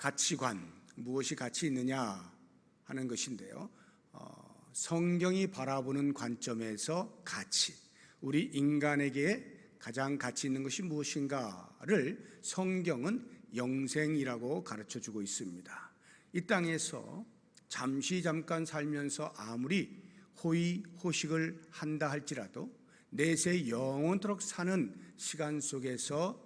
가치관, 무엇이 가치 있느냐 하는 것인데요. 성경이 바라보는 관점에서 가치, 우리 인간에게 가장 가치 있는 것이 무엇인가를 성경은 영생이라고 가르쳐주고 있습니다. 이 땅에서 잠깐 살면서 아무리 호의호식을 한다 할지라도 내세 영원토록 사는 시간 속에서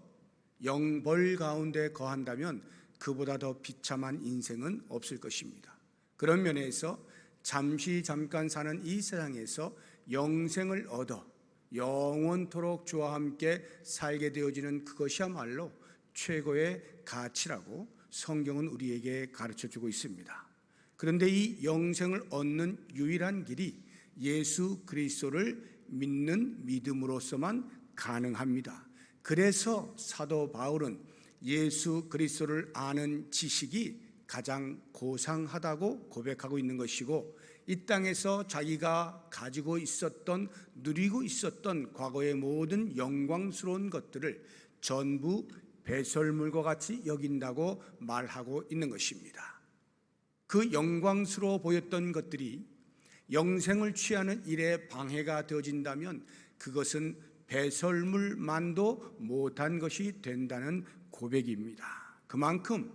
영벌 가운데 거한다면 그보다 더 비참한 인생은 없을 것입니다. 그런 면에서 잠깐 사는 이 세상에서 영생을 얻어 영원토록 주와 함께 살게 되어지는 그것이야말로 최고의 가치라고 성경은 우리에게 가르쳐주고 있습니다. 그런데 이 영생을 얻는 유일한 길이 예수 그리스도를 믿는 믿음으로서만 가능합니다. 그래서 사도 바울은 예수 그리스도를 아는 지식이 가장 고상하다고 고백하고 있는 것이고, 이 땅에서 자기가 가지고 있었던, 누리고 있었던 과거의 모든 영광스러운 것들을 전부 배설물과 같이 여긴다고 말하고 있는 것입니다. 그 영광스러워 보였던 것들이 영생을 취하는 일에 방해가 되어진다면 그것은 배설물만도 못한 것이 된다는 고백입니다. 그만큼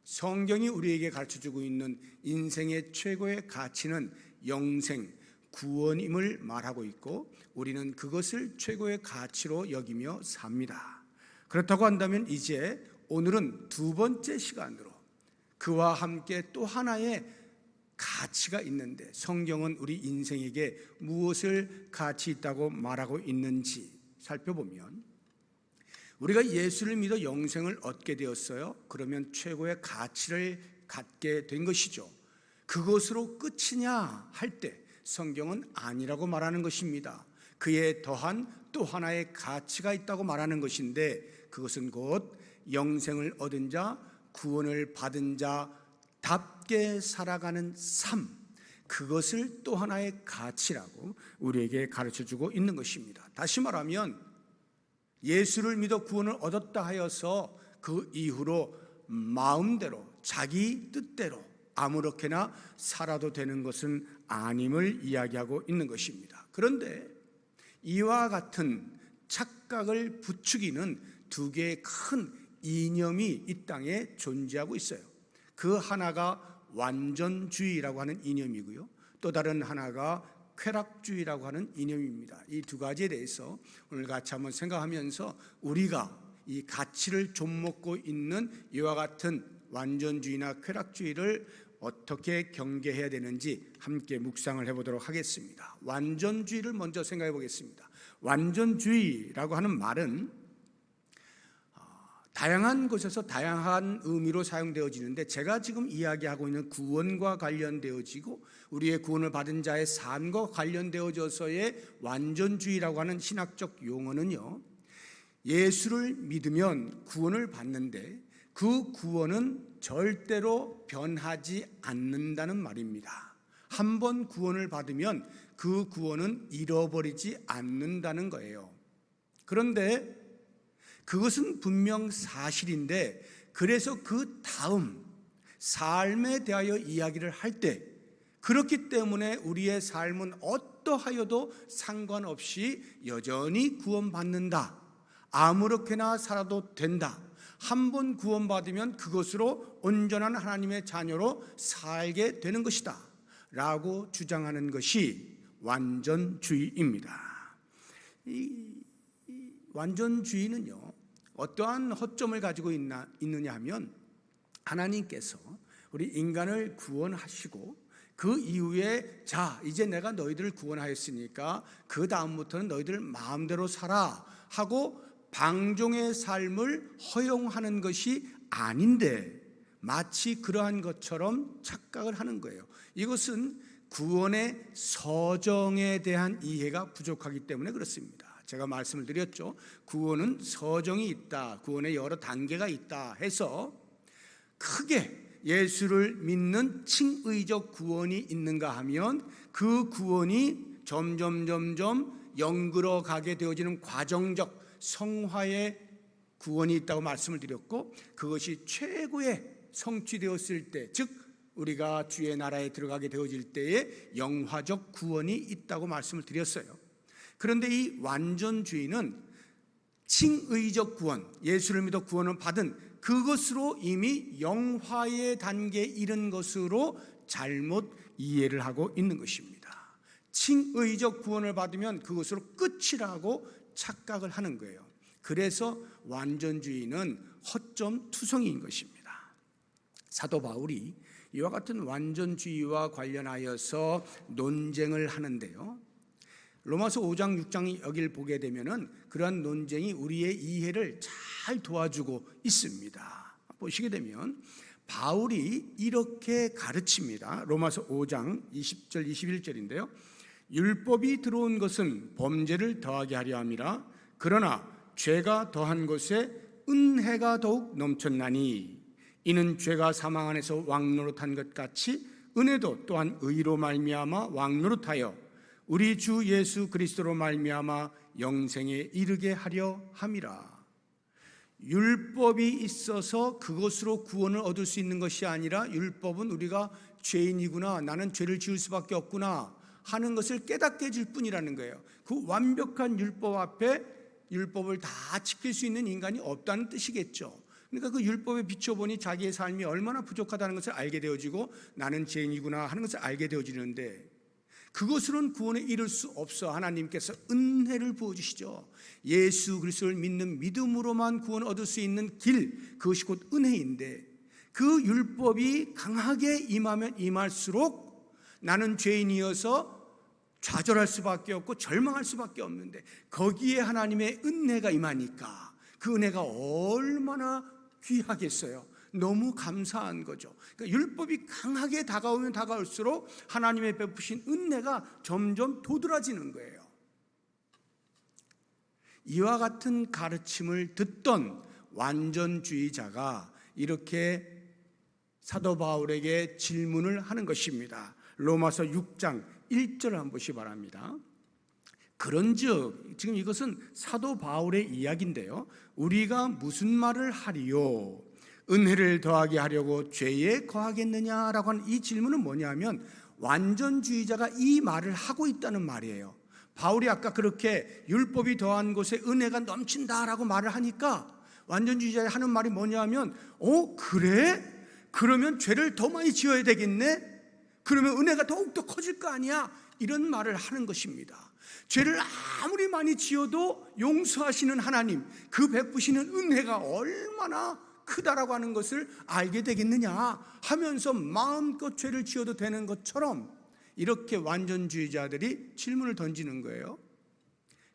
성경이 우리에게 가르쳐주고 있는 인생의 최고의 가치는 영생, 구원임을 말하고 있고, 우리는 그것을 최고의 가치로 여기며 삽니다. 그렇다고 한다면 이제 오늘은 두 번째 시간으로 그와 함께 또 하나의 가치가 있는데, 성경은 우리 인생에게 무엇을 가치 있다고 말하고 있는지 살펴보면, 우리가 예수를 믿어 영생을 얻게 되었어요. 그러면 최고의 가치를 갖게 된 것이죠. 그것으로 끝이냐 할 때 성경은 아니라고 말하는 것입니다. 그에 더한 또 하나의 가치가 있다고 말하는 것인데, 그것은 곧 영생을 얻은 자, 구원을 받은 자답게 살아가는 삶, 그것을 또 하나의 가치라고 우리에게 가르쳐주고 있는 것입니다. 다시 말하면 예수를 믿어 구원을 얻었다 하여서 그 이후로 마음대로 자기 뜻대로 아무렇게나 살아도 되는 것은 아님을 이야기하고 있는 것입니다. 그런데 이와 같은 착각을 부추기는 두 개의 큰 이념이 이 땅에 존재하고 있어요. 그 하나가 완전주의라고 하는 이념이고요, 또 다른 하나가 쾌락주의라고 하는 이념입니다. 이 두 가지에 대해서 오늘 같이 한번 생각하면서 우리가 이 가치를 좀먹고 있는 이와 같은 완전주의나 쾌락주의를 어떻게 경계해야 되는지 함께 묵상을 해보도록 하겠습니다. 완전주의를 먼저 생각해 보겠습니다. 완전주의라고 하는 말은 다양한 곳에서 다양한 의미로 사용되어지는데, 제가 지금 이야기하고 있는 구원과 관련되어지고 우리의 구원을 받은 자의 삶과 관련되어져서의 완전주의라고 하는 신학적 용어는요, 예수를 믿으면 구원을 받는데 그 구원은 절대로 변하지 않는다는 말입니다. 한 번 구원을 받으면 그 구원은 잃어버리지 않는다는 거예요. 그런데 그것은 분명 사실인데, 그래서 그 다음 삶에 대하여 이야기를 할 때, 그렇기 때문에 우리의 삶은 어떠하여도 상관없이 여전히 구원받는다, 아무렇게나 살아도 된다, 한 번 구원받으면 그것으로 온전한 하나님의 자녀로 살게 되는 것이다 라고 주장하는 것이 완전주의입니다. 이 완전주의는요, 어떠한 허점을 가지고 있느냐 하면, 하나님께서 우리 인간을 구원하시고 그 이후에 자, 이제 내가 너희들을 구원하였으니까 그 다음부터는 너희들 마음대로 살아 하고 방종의 삶을 허용하는 것이 아닌데, 마치 그러한 것처럼 착각을 하는 거예요. 이것은 구원의 서정에 대한 이해가 부족하기 때문에 그렇습니다. 제가 말씀을 드렸죠. 구원은 서정이 있다, 구원의 여러 단계가 있다 해서 크게 예수를 믿는 칭의적 구원이 있는가 하면 그 구원이 점점 영그러 가게 되어지는 과정적 성화의 구원이 있다고 말씀을 드렸고, 그것이 최고의 성취되었을 때, 즉 우리가 주의 나라에 들어가게 되어질 때에 영화적 구원이 있다고 말씀을 드렸어요. 그런데 이 완전주의는 칭의적 구원, 예수를 믿어 구원을 받은 그것으로 이미 영화의 단계에 이른 것으로 잘못 이해를 하고 있는 것입니다. 칭의적 구원을 받으면 그것으로 끝이라고 착각을 하는 거예요. 그래서 완전주의는 허점 투성이인 것입니다. 사도 바울이 이와 같은 완전주의와 관련하여서 논쟁을 하는데요, 로마서 5장 6장 여기를 보게 되면은 그러한 논쟁이 우리의 이해를 잘 도와주고 있습니다. 보시게 되면 바울이 이렇게 가르칩니다. 로마서 5장 20절 21절인데요. 율법이 들어온 것은 범죄를 더하게 하려 함이라. 그러나 죄가 더한 것에 은혜가 더욱 넘쳤나니 이는 죄가 사망 안에서 왕노릇한 것 같이 은혜도 또한 의로 말미암아 왕노릇하여 우리 주 예수 그리스도로 말미암아 영생에 이르게 하려 함이라. 율법이 있어서 그것으로 구원을 얻을 수 있는 것이 아니라 율법은 우리가 죄인이구나, 나는 죄를 지을 수밖에 없구나 하는 것을 깨닫게 해줄 뿐이라는 거예요. 그 완벽한 율법 앞에 율법을 다 지킬 수 있는 인간이 없다는 뜻이겠죠. 그러니까 그 율법에 비춰보니 자기의 삶이 얼마나 부족하다는 것을 알게 되어지고 나는 죄인이구나 하는 것을 알게 되어지는데, 그것으로는 구원에 이를 수 없어. 하나님께서 은혜를 부어주시죠. 예수 그리스도를 믿는 믿음으로만 구원을 얻을 수 있는 길, 그것이 곧 은혜인데, 그 율법이 강하게 임하면 임할수록 나는 죄인이어서 좌절할 수밖에 없고 절망할 수밖에 없는데, 거기에 하나님의 은혜가 임하니까 그 은혜가 얼마나 귀하겠어요. 너무 감사한 거죠. 그러니까 율법이 강하게 다가오면 다가올수록 하나님의 베푸신 은혜가 점점 도드라지는 거예요. 이와 같은 가르침을 듣던 완전주의자가 이렇게 사도 바울에게 질문을 하는 것입니다. 로마서 6장 1절을 한번 보시기 바랍니다. 그런즉, 지금 이것은 사도 바울의 이야기인데요, 우리가 무슨 말을 하리요? 은혜를 더하게 하려고 죄에 거하겠느냐라고 하는 이 질문은 뭐냐면 완전주의자가 이 말을 하고 있다는 말이에요. 바울이 아까 그렇게 율법이 더한 곳에 은혜가 넘친다라고 말을 하니까 완전주의자가 하는 말이 뭐냐면, 그래? 그러면 죄를 더 많이 지어야 되겠네? 그러면 은혜가 더욱더 커질 거 아니야? 이런 말을 하는 것입니다. 죄를 아무리 많이 지어도 용서하시는 하나님, 그 베푸시는 은혜가 얼마나 크다라고 하는 것을 알게 되겠느냐 하면서 마음껏 죄를 지어도 되는 것처럼 이렇게 완전주의자들이 질문을 던지는 거예요.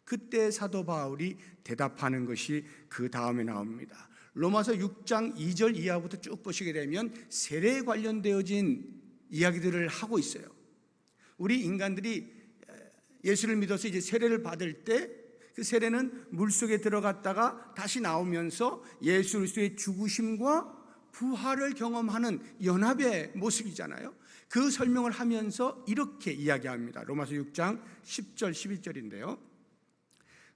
그때 사도 바울이 대답하는 것이 그 다음에 나옵니다. 로마서 6장 2절 이하부터 쭉 보시게 되면 세례에 관련되어진 이야기들을 하고 있어요. 우리 인간들이 예수를 믿어서 이제 세례를 받을 때 그 세례는 물속에 들어갔다가 다시 나오면서 예수 그리스도의 죽으심과 부활을 경험하는 연합의 모습이잖아요. 그 설명을 하면서 이렇게 이야기합니다. 로마서 6장 10절 11절인데요.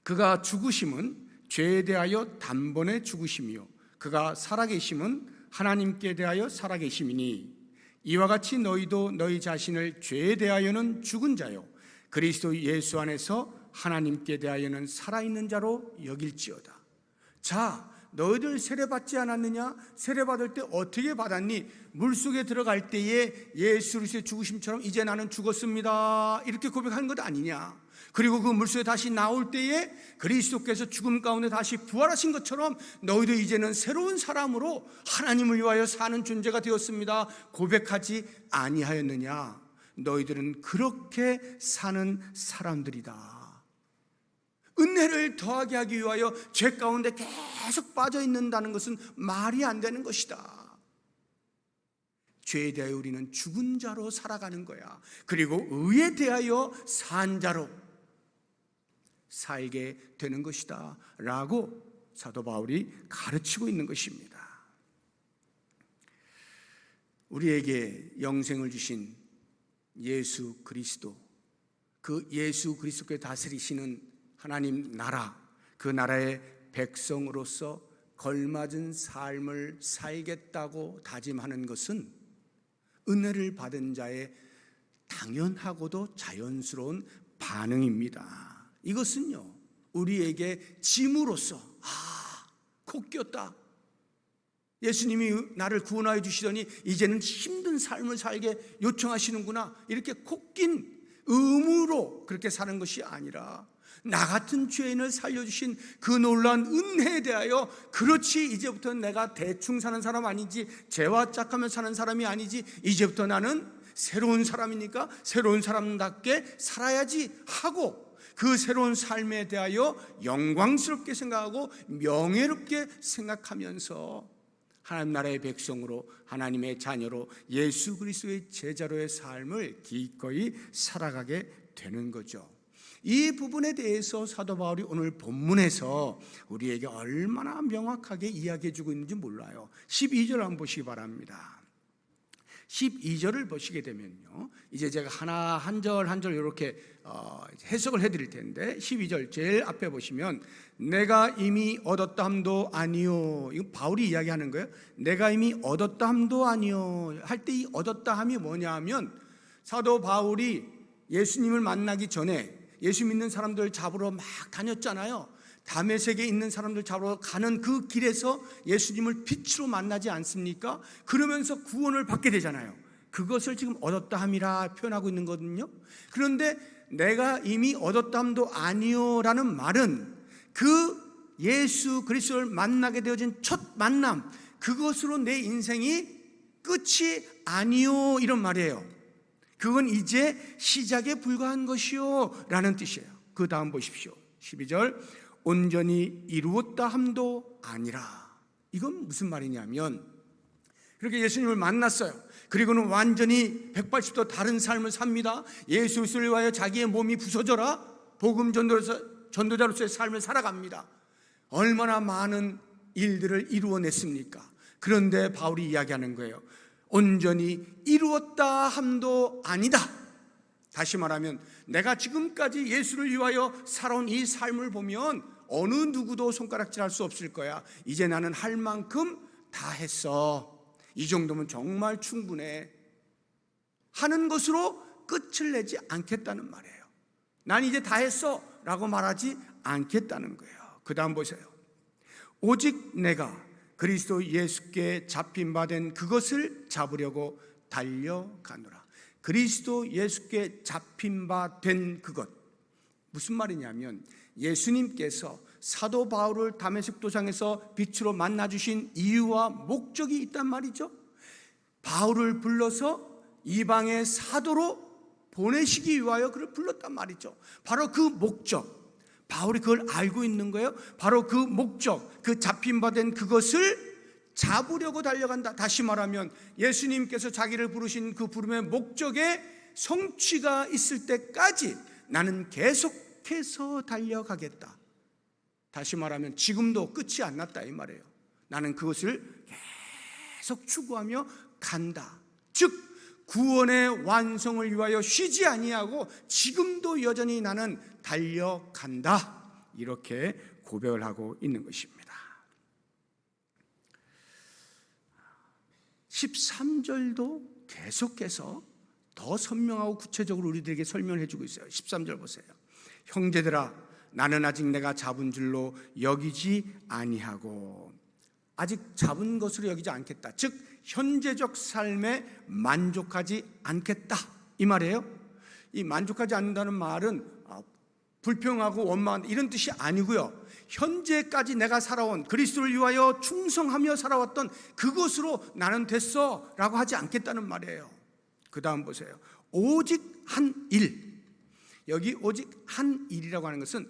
그가 죽으심은 죄에 대하여 단번에 죽으심이요 그가 살아계심은 하나님께 대하여 살아계심이니 이와 같이 너희도 너희 자신을 죄에 대하여는 죽은 자요 그리스도 예수 안에서 하나님께 대하여는 살아있는 자로 여길지어다. 자, 너희들 세례받지 않았느냐? 세례받을 때 어떻게 받았니? 물속에 들어갈 때에 예수 그리스도의 죽으심처럼 이제 나는 죽었습니다 이렇게 고백하는 것 아니냐? 그리고 그 물속에 다시 나올 때에 그리스도께서 죽음 가운데 다시 부활하신 것처럼 너희도 이제는 새로운 사람으로 하나님을 위하여 사는 존재가 되었습니다 고백하지 아니하였느냐? 너희들은 그렇게 사는 사람들이다. 은혜를 더하게 하기 위하여 죄 가운데 계속 빠져 있는다는 것은 말이 안 되는 것이다. 죄에 대하여 우리는 죽은 자로 살아가는 거야. 그리고 의에 대하여 산 자로 살게 되는 것이다 라고 사도 바울이 가르치고 있는 것입니다. 우리에게 영생을 주신 예수 그리스도, 그 예수 그리스도께 다스리시는 하나님 나라, 그 나라의 백성으로서 걸맞은 삶을 살겠다고 다짐하는 것은 은혜를 받은 자의 당연하고도 자연스러운 반응입니다. 이것은요, 우리에게 짐으로써 코 꼈다, 예수님이 나를 구원하여 주시더니 이제는 힘든 삶을 살게 요청하시는구나, 이렇게 코 낀 의무로 그렇게 사는 것이 아니라 나 같은 죄인을 살려주신 그 놀라운 은혜에 대하여, 그렇지, 이제부터 내가 대충 사는 사람 아니지, 죄와 짝하며 사는 사람이 아니지, 이제부터 나는 새로운 사람이니까 새로운 사람답게 살아야지 하고, 그 새로운 삶에 대하여 영광스럽게 생각하고 명예롭게 생각하면서 하나님 나라의 백성으로, 하나님의 자녀로, 예수 그리스도의 제자로의 삶을 기꺼이 살아가게 되는 거죠. 이 부분에 대해서 사도 바울이 오늘 본문에서 우리에게 얼마나 명확하게 이야기해 주고 있는지 몰라요. 12절 한번 보시기 바랍니다. 12절을 보시게 되면요, 이제 제가 하나 한 절 한 절 이렇게 해석을 해드릴 텐데, 12절 제일 앞에 보시면 내가 이미 얻었다 함도 아니요, 이거 바울이 이야기하는 거예요. 내가 이미 얻었다 함도 아니요 할 때 이 얻었다 함이 뭐냐 하면, 사도 바울이 예수님을 만나기 전에 예수 믿는 사람들 잡으러 막 다녔잖아요. 다메섹에 있는 사람들 잡으러 가는 그 길에서 예수님을 빛으로 만나지 않습니까? 그러면서 구원을 받게 되잖아요. 그것을 지금 얻었다 함이라 표현하고 있는 거거든요. 그런데 내가 이미 얻었다 함도 아니요라는 말은 그 예수 그리스도를 만나게 되어진 첫 만남, 그것으로 내 인생이 끝이 아니요 이런 말이에요. 그건 이제 시작에 불과한 것이요 라는 뜻이에요. 그 다음 보십시오. 12절 온전히 이루었다 함도 아니라. 이건 무슨 말이냐면, 그렇게 예수님을 만났어요. 그리고는 완전히 180도 다른 삶을 삽니다. 예수 그리스도를 위하여 자기의 몸이 부서져라 복음 전도자로서의 삶을 살아갑니다. 얼마나 많은 일들을 이루어냈습니까? 그런데 바울이 이야기하는 거예요. 온전히 이루었다 함도 아니다. 다시 말하면 내가 지금까지 예수를 위하여 살아온 이 삶을 보면 어느 누구도 손가락질할 수 없을 거야. 이제 나는 할 만큼 다 했어. 이 정도면 정말 충분해 하는 것으로 끝을 내지 않겠다는 말이에요. 난 이제 다 했어 라고 말하지 않겠다는 거예요. 그 다음 보세요. 오직 내가 그리스도 예수께 잡힌 바 된 그것을 잡으려고 달려가노라. 그리스도 예수께 잡힌 바 된 그것, 무슨 말이냐면 예수님께서 사도 바울을 다메섹 도상에서 빛으로 만나주신 이유와 목적이 있단 말이죠. 바울을 불러서 이방의 사도로 보내시기 위하여 그를 불렀단 말이죠. 바로 그 목적, 바울이 그걸 알고 있는 거예요. 바로 그 목적, 그 잡힌 바 된 그것을 잡으려고 달려간다. 다시 말하면 예수님께서 자기를 부르신 그 부름의 목적에 성취가 있을 때까지 나는 계속해서 달려가겠다. 다시 말하면 지금도 끝이 안 났다 이 말이에요. 나는 그것을 계속 추구하며 간다. 즉 구원의 완성을 위하여 쉬지 아니하고 지금도 여전히 나는 달려간다. 이렇게 고백을 하고 있는 것입니다. 13절도 계속해서 더 선명하고 구체적으로 우리들에게 설명해 주고 있어요. 13절 보세요. 형제들아 나는 아직 내가 잡은 줄로 여기지 아니하고, 아직 잡은 것으로 여기지 않겠다. 즉 현재적 삶에 만족하지 않겠다 이 말이에요. 이 만족하지 않는다는 말은 불평하고 원망한다 이런 뜻이 아니고요. 현재까지 내가 살아온, 그리스도를 위하여 충성하며 살아왔던 그것으로 나는 됐어 라고 하지 않겠다는 말이에요. 그 다음 보세요. 오직 한 일. 여기 오직 한 일이라고 하는 것은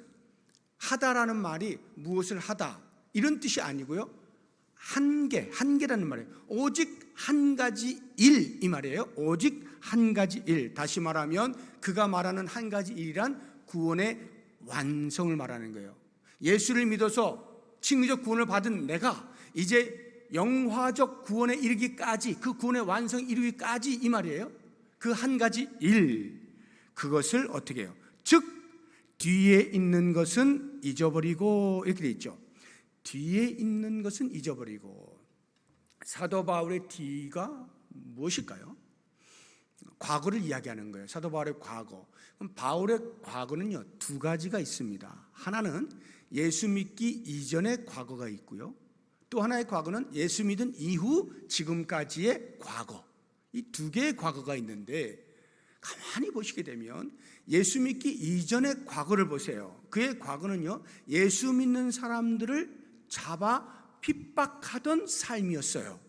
하다라는 말이 무엇을 하다 이런 뜻이 아니고요. 한계라는 말이에요. 오직 한 가지 일 이 말이에요. 오직 한 가지 일. 다시 말하면 그가 말하는 한 가지 일이란 구원의 완성을 말하는 거예요. 예수를 믿어서 칭의적 구원을 받은 내가 이제 영화적 구원에 이르기까지, 그 구원의 완성 이루기까지 이 말이에요. 그 한 가지 일, 그것을 어떻게 해요? 즉 뒤에 있는 것은 잊어버리고, 이렇게 돼 있죠. 뒤에 있는 것은 잊어버리고. 사도 바울의 뒤가 무엇일까요? 과거를 이야기하는 거예요. 사도 바울의 과거. 그럼 바울의 과거는요, 두 가지가 있습니다. 하나는 예수 믿기 이전의 과거가 있고요, 또 하나의 과거는 예수 믿은 이후 지금까지의 과거. 이 두 개의 과거가 있는데, 가만히 보시게 되면 예수 믿기 이전의 과거를 보세요. 그의 과거는요, 예수 믿는 사람들을 잡아 핍박하던 삶이었어요.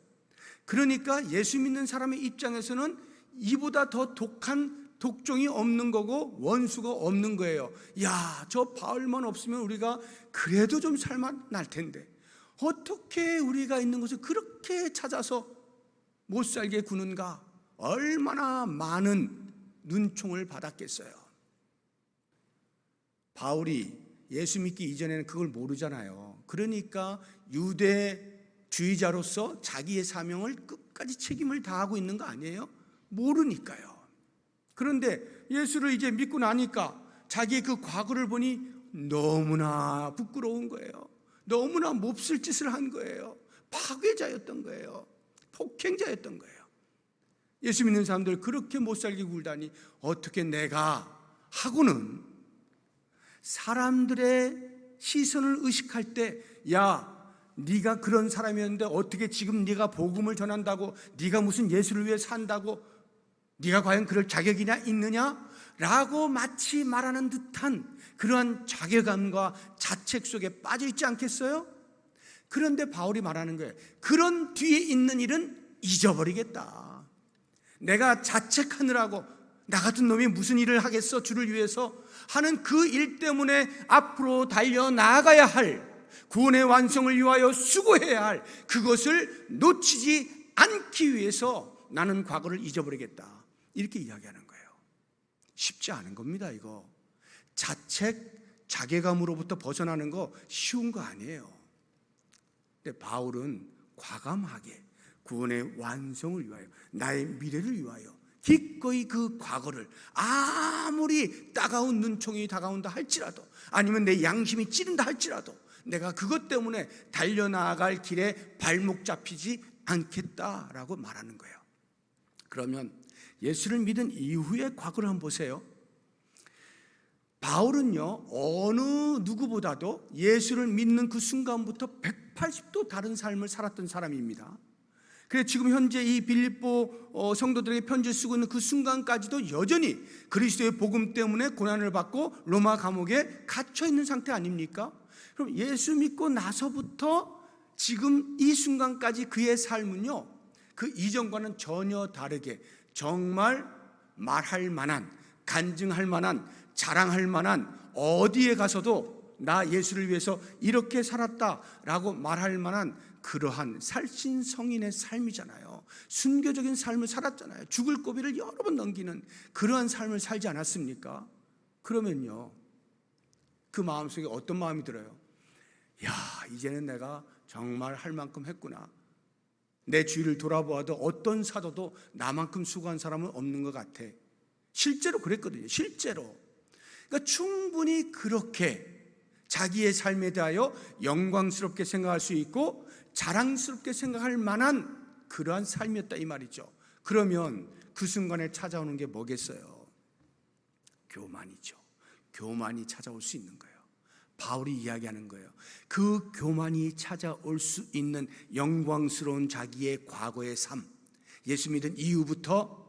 그러니까 예수 믿는 사람의 입장에서는 이보다 더 독한 독종이 없는 거고 원수가 없는 거예요. 야, 저 바울만 없으면 우리가 그래도 좀 살만날 텐데 어떻게 우리가 있는 곳을 그렇게 찾아서 못 살게 구는가? 얼마나 많은 눈총을 받았겠어요. 바울이 예수 믿기 이전에는 그걸 모르잖아요. 그러니까 유대주의자로서 자기의 사명을 끝까지 책임을 다하고 있는 거 아니에요? 모르니까요. 그런데 예수를 이제 믿고 나니까 자기의 그 과거를 보니 너무나 부끄러운 거예요. 너무나 몹쓸 짓을 한 거예요. 파괴자였던 거예요. 폭행자였던 거예요. 예수 믿는 사람들 그렇게 못 살게 굴다니 어떻게 내가 하고는 사람들의 시선을 의식할 때, 야, 네가 그런 사람이었는데 어떻게 지금 네가 복음을 전한다고, 네가 무슨 예수를 위해 산다고, 네가 과연 그럴 자격이냐 있느냐? 라고 마치 말하는 듯한 그러한 자괴감과 자책 속에 빠져 있지 않겠어요? 그런데 바울이 말하는 거예요. 그런 뒤에 있는 일은 잊어버리겠다. 내가 자책하느라고 나 같은 놈이 무슨 일을 하겠어, 주를 위해서 하는 그 일 때문에 앞으로 달려나가야 할, 구원의 완성을 위하여 수고해야 할 그것을 놓치지 않기 위해서 나는 과거를 잊어버리겠다, 이렇게 이야기하는 거예요. 쉽지 않은 겁니다. 이거 자책, 자괴감으로부터 벗어나는 거 쉬운 거 아니에요. 근데 바울은 과감하게 구원의 완성을 위하여, 나의 미래를 위하여 기꺼이 그 과거를 아무리 따가운 눈총이 다가온다 할지라도, 아니면 내 양심이 찌른다 할지라도 내가 그것 때문에 달려나갈 길에 발목 잡히지 않겠다라고 말하는 거예요. 그러면 예수를 믿은 이후의 과거를 한번 보세요. 바울은요, 어느 누구보다도 예수를 믿는 그 순간부터 180도 다른 삶을 살았던 사람입니다. 그래서 지금 현재 이 빌립보 성도들에게 편지를 쓰고 있는 그 순간까지도 여전히 그리스도의 복음 때문에 고난을 받고 로마 감옥에 갇혀 있는 상태 아닙니까? 그럼 예수 믿고 나서부터 지금 이 순간까지 그의 삶은요, 그 이전과는 전혀 다르게 정말 말할 만한, 간증할 만한, 자랑할 만한, 어디에 가서도 나 예수를 위해서 이렇게 살았다라고 말할 만한 그러한 살신성인의 삶이잖아요. 순교적인 삶을 살았잖아요. 죽을 고비를 여러 번 넘기는 그러한 삶을 살지 않았습니까? 그러면요, 그 마음속에 어떤 마음이 들어요? 야, 이제는 내가 정말 할 만큼 했구나. 내 주위를 돌아보아도 어떤 사도도 나만큼 수고한 사람은 없는 것 같아. 실제로 그랬거든요. 실제로. 그러니까 충분히 그렇게 자기의 삶에 대하여 영광스럽게 생각할 수 있고 자랑스럽게 생각할 만한 그러한 삶이었다, 이 말이죠. 그러면 그 순간에 찾아오는 게 뭐겠어요? 교만이죠. 교만이 찾아올 수 있는 거예요. 바울이 이야기하는 거예요. 그 교만이 찾아올 수 있는 영광스러운 자기의 과거의 삶, 예수 믿은 이후부터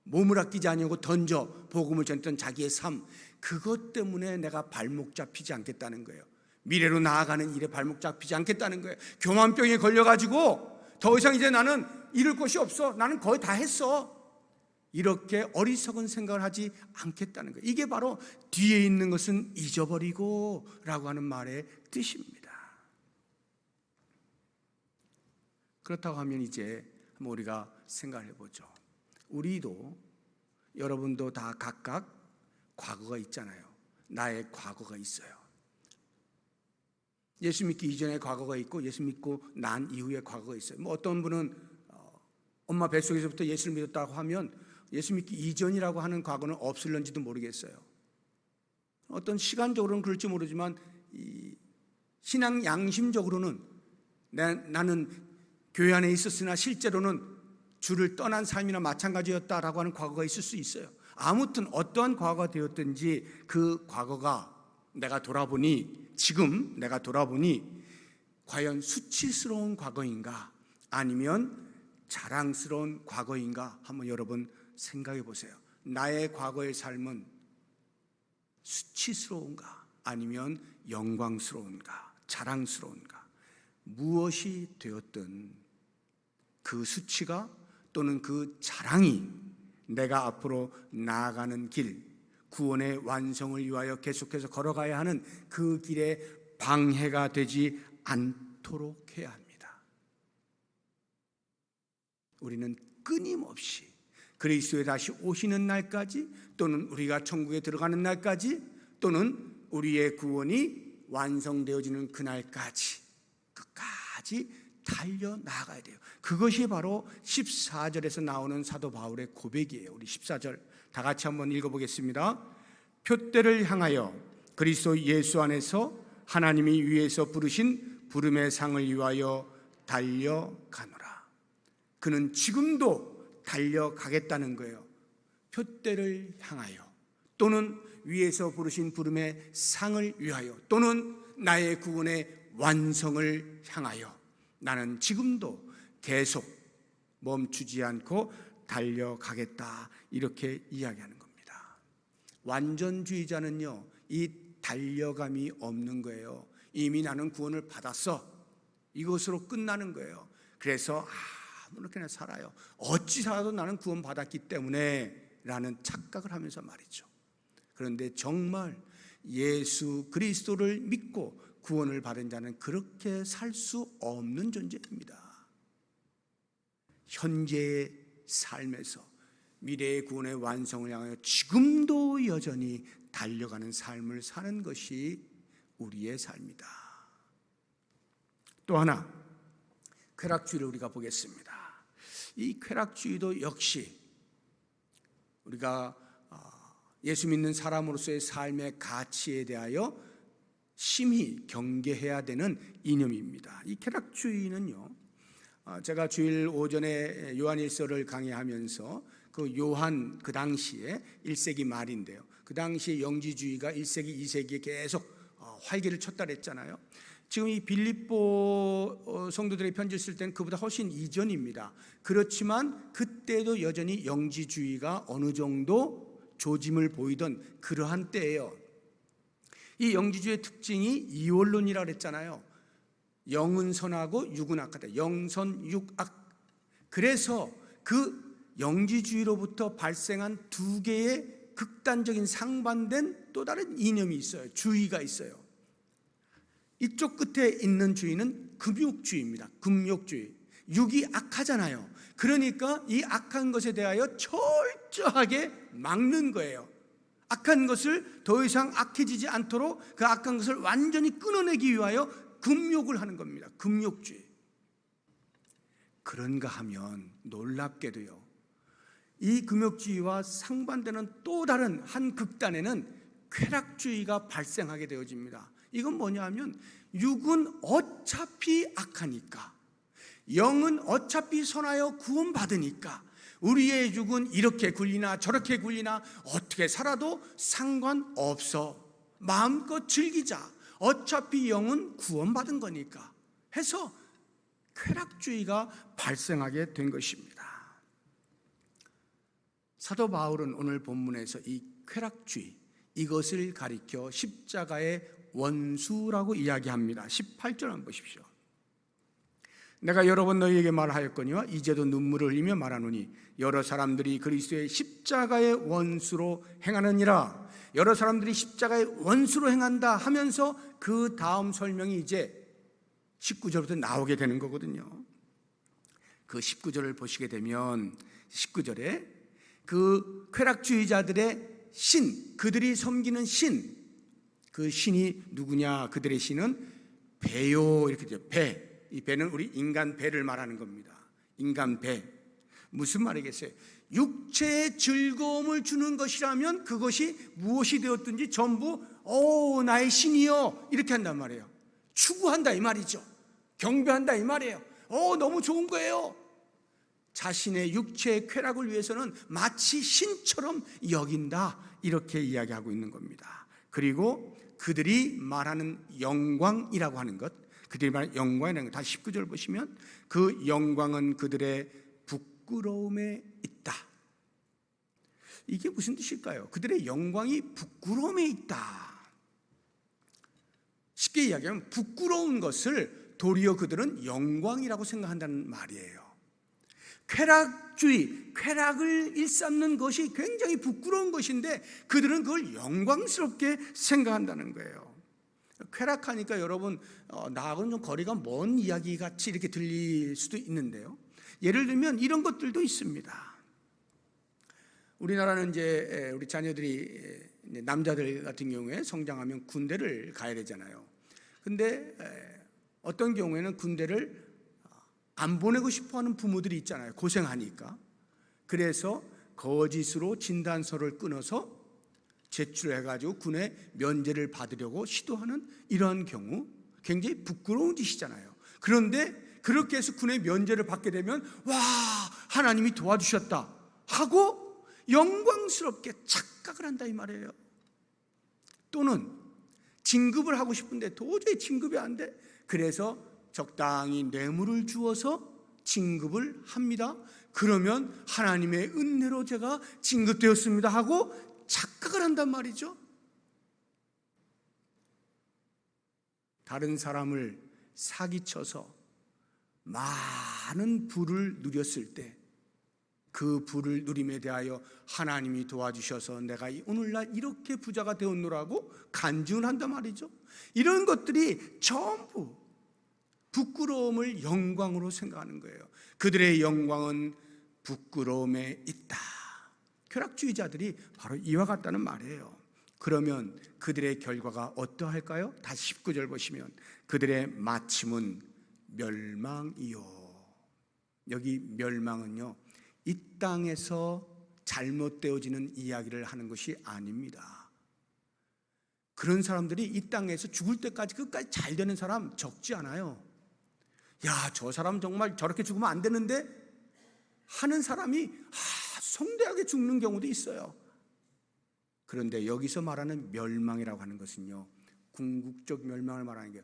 몸을 아끼지 아니하고 던져 복음을 전했던 자기의 삶, 그것 때문에 내가 발목 잡히지 않겠다는 거예요. 미래로 나아가는 일에 발목 잡히지 않겠다는 거예요. 교만병에 걸려가지고 더 이상 이제 나는 이룰 것이 없어, 나는 거의 다 했어, 이렇게 어리석은 생각을 하지 않겠다는 거예요. 이게 바로 뒤에 있는 것은 잊어버리고 라고 하는 말의 뜻입니다. 그렇다고 하면 이제 한번 우리가 생각을 해보죠. 우리도, 여러분도 다 각각 과거가 있잖아요. 나의 과거가 있어요. 예수 믿기 이전의 과거가 있고 예수 믿고 난 이후의 과거가 있어요. 뭐 어떤 분은 엄마 뱃속에서부터 예수를 믿었다고 하면 예수 믿기 이전이라고 하는 과거는 없을런지도 모르겠어요. 어떤 시간적으로는 그럴지 모르지만 신앙 양심적으로는 나는 교회 안에 있었으나 실제로는 주를 떠난 삶이나 마찬가지였다라고 하는 과거가 있을 수 있어요. 아무튼 어떠한 과거가 되었든지 그 과거가 지금 내가 돌아보니 과연 수치스러운 과거인가 아니면 자랑스러운 과거인가 한번 여러분 생각해 보세요. 나의 과거의 삶은 수치스러운가 아니면 영광스러운가 자랑스러운가. 무엇이 되었든 그 수치가 또는 그 자랑이 내가 앞으로 나아가는 길, 구원의 완성을 위하여 계속해서 걸어가야 하는 그 길에 방해가 되지 않도록 해야 합니다. 우리는 끊임없이 그리스도에 다시 오시는 날까지, 또는 우리가 천국에 들어가는 날까지, 또는 우리의 구원이 완성되어지는 그날까지 끝까지 달려나가야 돼요. 그것이 바로 14절에서 나오는 사도 바울의 고백이에요. 우리 14절 다 같이 한번 읽어보겠습니다. 표대를 향하여 그리스도 예수 안에서 하나님이 위에서 부르신 부름의 상을 위하여 달려가노라. 그는 지금도 달려가겠다는 거예요. 표대를 향하여, 또는 위에서 부르신 부름의 상을 위하여, 또는 나의 구원의 완성을 향하여 나는 지금도 계속 멈추지 않고 달려가겠다, 이렇게 이야기하는 겁니다. 완전주의자는요, 이 달려감이 없는 거예요. 이미 나는 구원을 받았어, 이것으로 끝나는 거예요. 그래서 아무렇게나 살아요. 어찌 살아도 나는 구원 받았기 때문에 라는 착각을 하면서 말이죠. 그런데 정말 예수 그리스도를 믿고 구원을 받은 자는 그렇게 살 수 없는 존재입니다. 현재의 삶에서 미래의 구원의 완성을 향하여 지금도 여전히 달려가는 삶을 사는 것이 우리의 삶이다. 또 하나, 쾌락주의를 우리가 보겠습니다. 이 쾌락주의도 역시 우리가 예수 믿는 사람으로서의 삶의 가치에 대하여 심히 경계해야 되는 이념입니다. 이 쾌락주의는요, 제가 주일 오전에 요한일서를 강의하면서 그 요한 그 당시에 1세기 말인데요, 그 당시에 영지주의가 1세기 2세기에 계속 활기를 쳤다 그랬잖아요. 지금 이 빌립보 성도들의 편지를 쓸 때는 그보다 훨씬 이전입니다. 그렇지만 그때도 여전히 영지주의가 어느 정도 조짐을 보이던 그러한 때예요. 이 영지주의의 특징이 이원론이라고 그랬잖아요. 영은 선하고 육은 악하다. 영선 육악. 그래서 그 영지주의로부터 발생한 두 개의 극단적인 상반된 또 다른 이념이 있어요. 주의가 있어요. 이쪽 끝에 있는 주의는 금욕주의입니다. 금욕주의. 육이 악하잖아요. 그러니까 이 악한 것에 대하여 철저하게 막는 거예요. 악한 것을 더 이상 악해지지 않도록 그 악한 것을 완전히 끊어내기 위하여 금욕을 하는 겁니다. 금욕주의. 그런가 하면 놀랍게도요, 이 금욕주의와 상반되는 또 다른 한 극단에는 쾌락주의가 발생하게 되어집니다. 이건 뭐냐 하면 육은 어차피 악하니까, 영은 어차피 선하여 구원받으니까 우리의 육은 이렇게 굴리나 저렇게 굴리나 어떻게 살아도 상관없어, 마음껏 즐기자, 어차피 영은 구원받은 거니까 해서 쾌락주의가 발생하게 된 것입니다. 사도 바울은 오늘 본문에서 이 쾌락주의, 이것을 가리켜 십자가의 원수라고 이야기합니다. 18절 한번 보십시오. 내가 여러 번 너희에게 말하였거니와 이제도 눈물을 흘리며 말하노니 여러 사람들이 그리스도의 십자가의 원수로 행하느니라. 여러 사람들이 십자가의 원수로 행한다 하면서 그 다음 설명이 이제 19절부터 나오게 되는 거거든요. 그 19절을 보시게 되면 19절에 그 쾌락주의자들의 신, 그들이 섬기는 신, 그 신이 누구냐? 그들의 신은 배요, 이렇게 되죠. 배. 이 배는 우리 인간 배를 말하는 겁니다. 인간 배. 무슨 말이겠어요? 육체의 즐거움을 주는 것이라면 그것이 무엇이 되었든지 전부 나의 신이요, 이렇게 한단 말이에요. 추구한다 이 말이죠. 경배한다 이 말이에요. 너무 좋은 거예요. 자신의 육체의 쾌락을 위해서는 마치 신처럼 여긴다, 이렇게 이야기하고 있는 겁니다. 그리고 그들이 말하는 영광이라고 하는 것, 그들이 말하는 영광이라는 것, 다시 19절 보시면 그 영광은 그들의 부끄러움에 있다. 이게 무슨 뜻일까요? 그들의 영광이 부끄러움에 있다. 쉽게 이야기하면 부끄러운 것을 도리어 그들은 영광이라고 생각한다는 말이에요. 쾌락주의, 쾌락을 일삼는 것이 굉장히 부끄러운 것인데 그들은 그걸 영광스럽게 생각한다는 거예요. 쾌락하니까 여러분 나하고는 좀 거리가 먼 이야기 같이 이렇게 들릴 수도 있는데요. 예를 들면 이런 것들도 있습니다. 우리나라는 이제 우리 자녀들이 남자들 같은 경우에 성장하면 군대를 가야 되잖아요. 근데 어떤 경우에는 군대를 안 보내고 싶어하는 부모들이 있잖아요. 고생하니까. 그래서 거짓으로 진단서를 끊어서 제출해가지고 군의 면제를 받으려고 시도하는 이러한 경우, 굉장히 부끄러운 짓이잖아요. 그런데 그렇게 해서 군의 면제를 받게 되면 와, 하나님이 도와주셨다 하고 영광스럽게 착각을 한다 이 말이에요. 또는 진급을 하고 싶은데 도저히 진급이 안 돼. 그래서 적당히 뇌물을 주어서 진급을 합니다. 그러면 하나님의 은혜로 제가 진급되었습니다 하고 착각을 한단 말이죠. 다른 사람을 사기쳐서 많은 부를 누렸을 때 그 부를 누림에 대하여 하나님이 도와주셔서 내가 오늘날 이렇게 부자가 되었노라고 간증을 한단 말이죠. 이런 것들이 전부 부끄러움을 영광으로 생각하는 거예요. 그들의 영광은 부끄러움에 있다. 쾌락주의자들이 바로 이와 같다는 말이에요. 그러면 그들의 결과가 어떠할까요? 다시 19절 보시면 그들의 마침은 멸망이요. 여기 멸망은요, 이 땅에서 잘못되어지는 이야기를 하는 것이 아닙니다. 그런 사람들이 이 땅에서 죽을 때까지 끝까지 잘 되는 사람 적지 않아요. 야, 저 사람 정말 저렇게 죽으면 안 되는데 하는 사람이 성대하게 죽는 경우도 있어요. 그런데 여기서 말하는 멸망이라고 하는 것은요, 궁극적 멸망을 말하는 게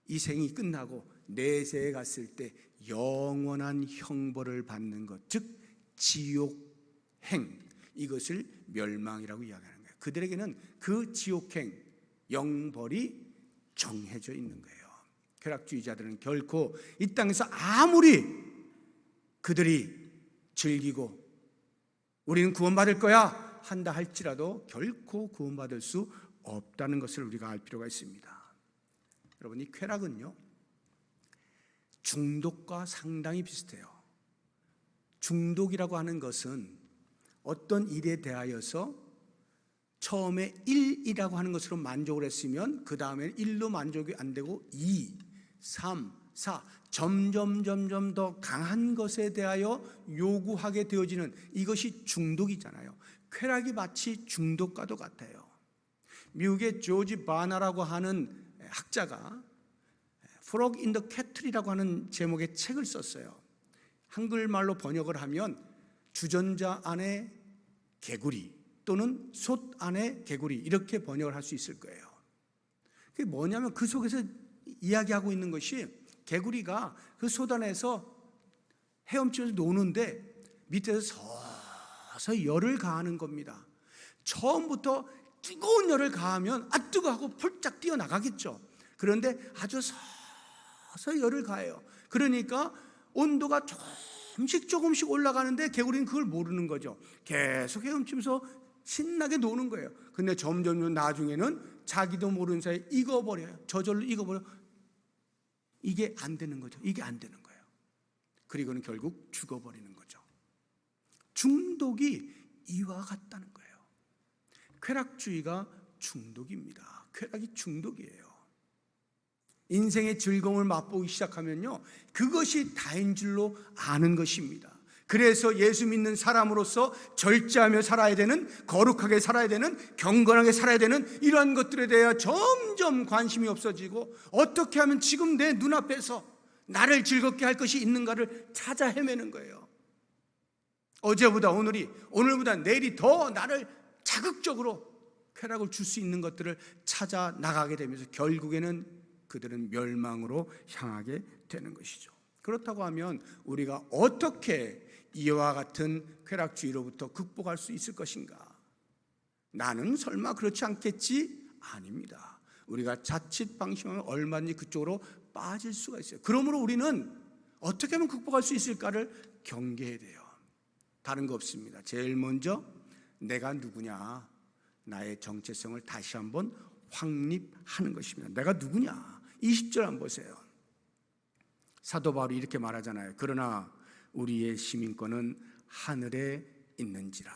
이 생이 끝나고 내세에 갔을 때 영원한 형벌을 받는 것, 즉 지옥행, 이것을 멸망이라고 이야기하는 거예요. 그들에게는 그 지옥행, 영벌이 정해져 있는 거예요. 쾌락주의자들은 결코 이 땅에서 아무리 그들이 즐기고 우리는 구원받을 거야 한다 할지라도 결코 구원받을 수 없다는 것을 우리가 알 필요가 있습니다. 여러분, 이 쾌락은요, 중독과 상당히 비슷해요. 중독이라고 하는 것은 어떤 일에 대하여서 처음에 1이라고 하는 것으로 만족을 했으면 그 다음에 1로 만족이 안 되고 2, 3, 4 점점 더 강한 것에 대하여 요구하게 되어지는 이것이 중독이잖아요. 쾌락이 마치 중독과도 같아요. 미국의 조지 바나라고 하는 학자가 Frog in the Kettle이라고 하는 제목의 책을 썼어요. 한글말로 번역을 하면 주전자 안에 개구리 또는 솥 안에 개구리, 이렇게 번역을 할 수 있을 거예요. 그게 뭐냐면 그 속에서 이야기하고 있는 것이 개구리가 그 솥 안에서 헤엄치면서 노는데 밑에서 서서히 열을 가하는 겁니다. 처음부터 뜨거운 열을 가하면 뜨거 하고 펄짝 뛰어나가겠죠. 그런데 아주 서서히 열을 가해요. 그러니까 온도가 조금씩 올라가는데 개구리는 그걸 모르는 거죠. 계속 헤엄치면서 신나게 노는 거예요. 근데 점점 나중에는 자기도 모르는 사이에 익어버려요. 저절로 익어버려. 이게 안 되는 거죠. 이게 안 되는 거예요. 그리고는 결국 죽어버리는 거죠. 중독이 이와 같다는 거예요. 쾌락주의가 중독입니다. 쾌락이 중독이에요. 인생의 즐거움을 맛보기 시작하면요, 그것이 다인 줄로 아는 것입니다. 그래서 예수 믿는 사람으로서 절제하며 살아야 되는, 거룩하게 살아야 되는, 경건하게 살아야 되는 이러한 것들에 대해 점점 관심이 없어지고, 어떻게 하면 지금 내 눈앞에서 나를 즐겁게 할 것이 있는가를 찾아 헤매는 거예요. 어제보다 오늘이, 오늘보다 내일이 더 나를 자극적으로 쾌락을 줄 수 있는 것들을 찾아 나가게 되면서 결국에는 그들은 멸망으로 향하게 되는 것이죠. 그렇다고 하면 우리가 어떻게 이와 같은 쾌락주의로부터 극복할 수 있을 것인가? 나는 설마 그렇지 않겠지? 아닙니다. 우리가 자칫 방심하면 얼마든지 그쪽으로 빠질 수가 있어요. 그러므로 우리는 어떻게 하면 극복할 수 있을까를 경계해야 돼요. 다른 거 없습니다. 제일 먼저 내가 누구냐, 나의 정체성을 다시 한번 확립하는 것입니다. 내가 누구냐? 20절 한번 보세요. 사도 바울이 이렇게 말하잖아요. 그러나 우리의 시민권은 하늘에 있는지라.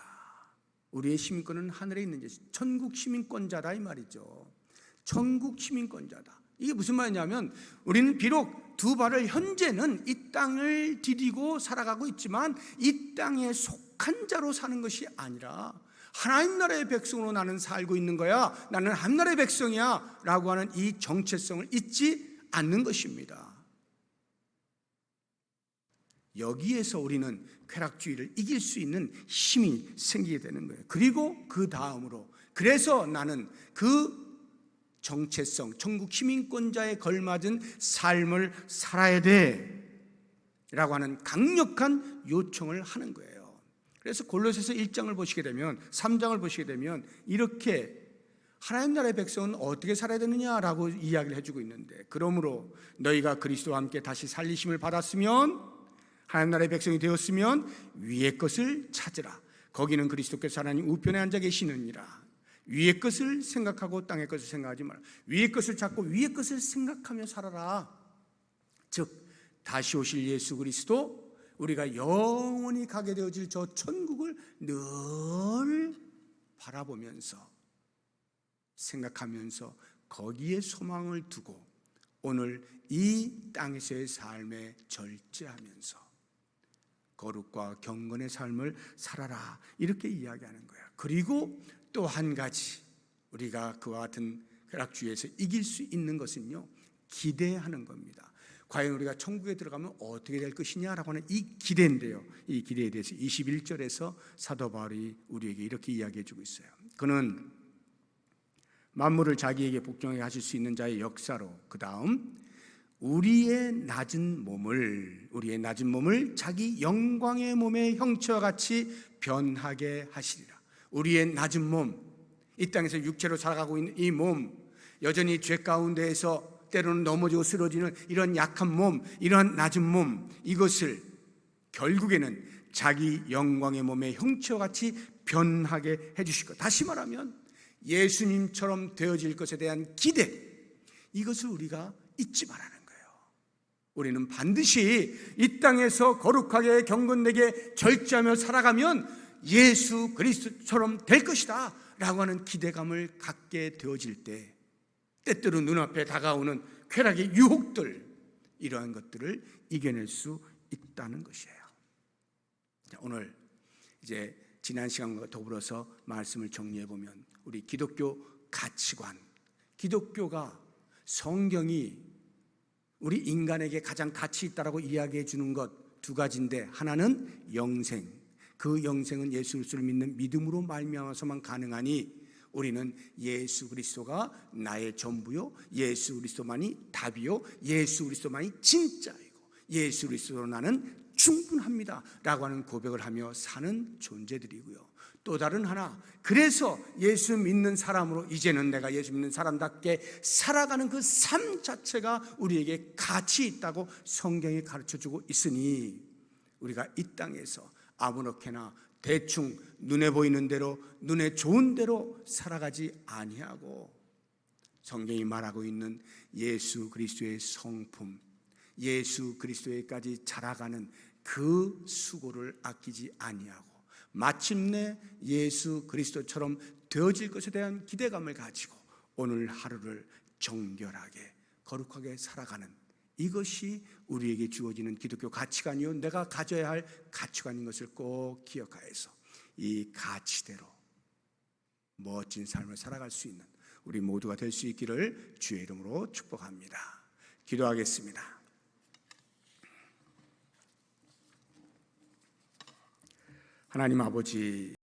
우리의 시민권은 하늘에 있는지, 천국 시민권자다 이 말이죠. 천국 시민권자다. 이게 무슨 말이냐면, 우리는 비록 두 발을 현재는 이 땅을 디디고 살아가고 있지만 이 땅에 속한 자로 사는 것이 아니라 하나님 나라의 백성으로 나는 살고 있는 거야, 나는 하나님 나라의 백성이야 라고 하는 이 정체성을 잊지 않는 것입니다. 여기에서 우리는 쾌락주의를 이길 수 있는 힘이 생기게 되는 거예요. 그리고 그 다음으로, 그래서 나는 그 정체성, 천국 시민권자에 걸맞은 삶을 살아야 돼 라고 하는 강력한 요청을 하는 거예요. 그래서 골로새서 1장을 보시게 되면, 3장을 보시게 되면 이렇게 하나님 나라의 백성은 어떻게 살아야 되느냐라고 이야기를 해주고 있는데, 그러므로 너희가 그리스도와 함께 다시 살리심을 받았으면, 하나님 나라의 백성이 되었으면 위의 것을 찾으라. 거기는 그리스도께서 하나님 우편에 앉아 계시느니라. 위의 것을 생각하고 땅의 것을 생각하지 마라. 위의 것을 찾고 위의 것을 생각하며 살아라. 즉 다시 오실 예수 그리스도, 우리가 영원히 가게 되어질 저 천국을 늘 바라보면서 생각하면서 거기에 소망을 두고 오늘 이 땅에서의 삶에 절제하면서 거룩과 경건의 삶을 살아라, 이렇게 이야기하는 거예요. 그리고 또 한 가지, 우리가 그와 같은 쾌락주의에서 이길 수 있는 것은요, 기대하는 겁니다. 과연 우리가 천국에 들어가면 어떻게 될 것이냐라고 하는 이 기대인데요, 이 기대에 대해서 21절에서 사도 바울이 우리에게 이렇게 이야기해 주고 있어요. 그는 만물을 자기에게 복종하게 하실 수 있는 자의 역사로, 그 다음 우리의 낮은 몸을 자기 영광의 몸의 형체와 같이 변하게 하시리라. 우리의 낮은 몸, 이 땅에서 육체로 살아가고 있는 이 몸, 여전히 죄 가운데에서 때로는 넘어지고 쓰러지는 이런 약한 몸, 이러한 낮은 몸, 이것을 결국에는 자기 영광의 몸의 형체와 같이 변하게 해주실 것. 다시 말하면 예수님처럼 되어질 것에 대한 기대, 이것을 우리가 잊지 말아는 거예요. 우리는 반드시 이 땅에서 거룩하게 경건되게 절제하며 살아가면 예수 그리스도처럼 될 것이다 라고 하는 기대감을 갖게 되어질 때, 때때로 눈앞에 다가오는 쾌락의 유혹들, 이러한 것들을 이겨낼 수 있다는 것이에요. 오늘 이제 지난 시간과 더불어서 말씀을 정리해 보면, 우리 기독교 가치관, 기독교가, 성경이 우리 인간에게 가장 가치 있다라고 이야기해 주는 것 두 가지인데, 하나는 영생, 그 영생은 예수 그리스도를 믿는 믿음으로 말미암아서만 가능하니 우리는 예수 그리스도가 나의 전부요, 예수 그리스도만이 답이요, 예수 그리스도만이 진짜이고 예수 그리스도로 나는 충분합니다 라고 하는 고백을 하며 사는 존재들이고요. 또 다른 하나, 그래서 예수 믿는 사람으로 이제는 내가 예수 믿는 사람답게 살아가는 그 삶 자체가 우리에게 가치 있다고 성경이 가르쳐주고 있으니, 우리가 이 땅에서 아무렇게나 대충 눈에 보이는 대로, 눈에 좋은 대로 살아가지 아니하고 성경이 말하고 있는 예수 그리스도의 성품, 예수 그리스도에까지 자라가는 그 수고를 아끼지 아니하고 마침내 예수 그리스도처럼 되어질 것에 대한 기대감을 가지고 오늘 하루를 정결하게 거룩하게 살아가는 이것이 우리에게 주어지는 기독교 가치관이요, 내가 가져야 할 가치관인 것을 꼭 기억하여서 이 가치대로 멋진 삶을 살아갈 수 있는 우리 모두가 될 수 있기를 주의 이름으로 축복합니다. 기도하겠습니다. 하나님 아버지,